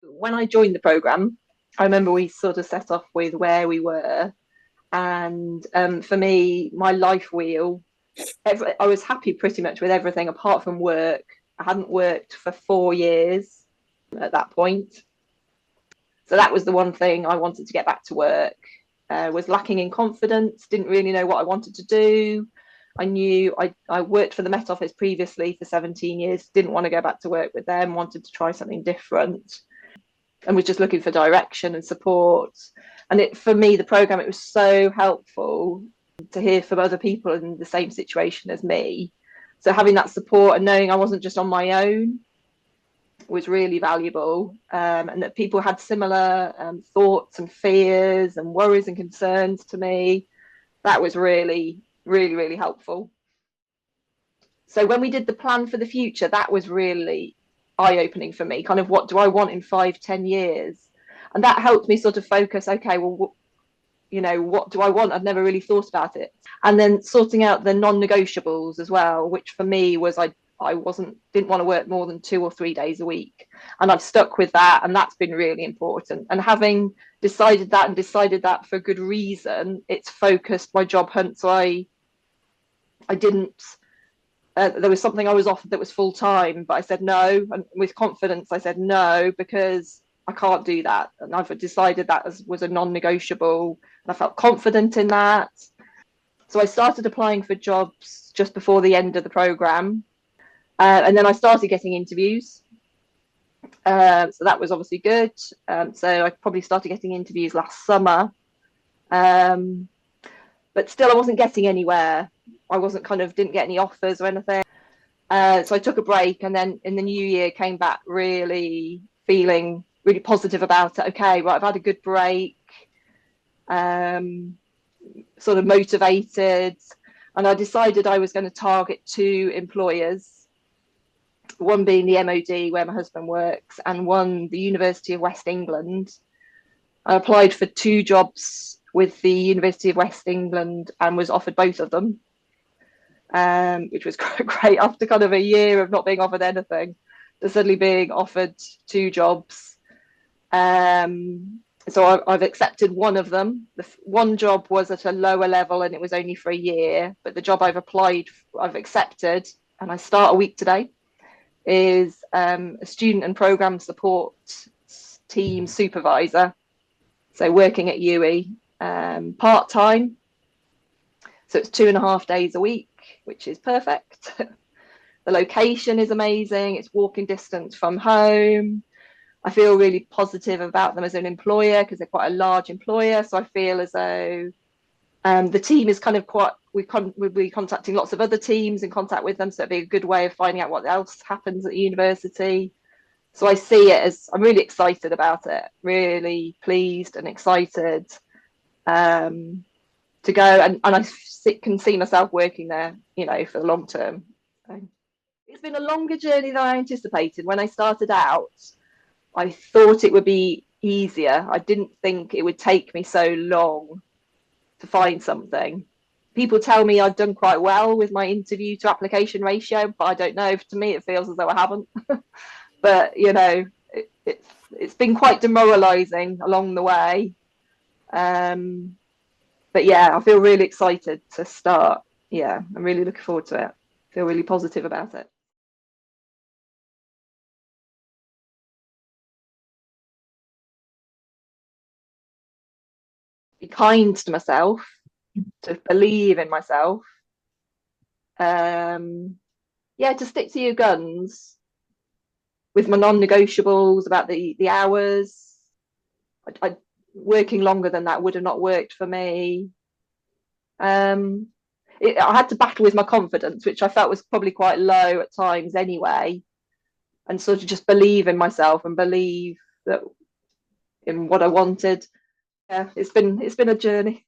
When I joined the programme, I remember we sort of set off with where we were. And for me, my life wheel, I was happy pretty much with everything apart from work. I hadn't worked for 4 years at that point. So that was the one thing I wanted to get back to work. Was lacking in confidence, didn't really know what I wanted to do. I knew I worked for the Met Office previously for 17 years, didn't want to go back to work with them, wanted to try something different, and was just looking for direction and support. And for me, the programme, it was so helpful to hear from other people in the same situation as me. So having that support and knowing I wasn't just on my own was really valuable, and that people had similar thoughts and fears and worries and concerns to me. That was really, really, really helpful. So when we did the plan for the future, that was really eye-opening for me. Kind of, what do I want in 5-10 years? And that helped me sort of focus, okay, well, what do I want? I'd never really thought about it. And then sorting out the non-negotiables as well, which for me was I didn't want to work more than 2 or 3 days a week. And I've stuck with that, and that's been really important. And having decided that for good reason, it's focused my job hunt. So I didn't, there was something I was offered that was full time, but I said no. And with confidence, I said no, because I can't do that. And I've decided that was a non-negotiable. And I felt confident in that. So I started applying for jobs just before the end of the programme. And then I started getting interviews. So that was obviously good. So I probably started getting interviews last summer. But still, I wasn't getting anywhere. I didn't get any offers or anything. So I took a break, and then in the new year came back really feeling really positive about it. Okay, right, I've had a good break, sort of motivated. And I decided I was going to target 2 employers, one being the MOD where my husband works, and one the University of West England. I applied for 2 jobs with the University of West England and was offered both of them, which was great after kind of a year of not being offered anything, to suddenly being offered 2 jobs. So I've accepted one of them. The one job was at a lower level and it was only for a year, but the job I've accepted, and I start a week today, is a student and programme support team supervisor. So working at UWE, part-time. So it's 2.5 days a week, which is perfect. The location is amazing. It's walking distance from home. I feel really positive about them as an employer because they're quite a large employer. So I feel as though the team is kind of we'll be contacting lots of other teams, in contact with them. So it'd be a good way of finding out what else happens at university. So I see it as, I'm really excited about it, really pleased and excited to go. And I can see myself working there, for the long term. So it's been a longer journey than I anticipated. When I started out, I thought it would be easier. I didn't think it would take me so long to find something. People tell me I've done quite well with my interview to application ratio, but I don't know. To me, it feels as though I haven't. But it's been quite demoralising along the way. But yeah, I feel really excited to start. Yeah, I'm really looking forward to it. I feel really positive about it. Be kind to myself, to believe in myself. Yeah, to stick to your guns with my non-negotiables about the hours. I working longer than that would have not worked for me. I had to battle with my confidence, which I felt was probably quite low at times anyway, and sort of just believe in myself and believe that in what I wanted. Yeah, it's been a journey.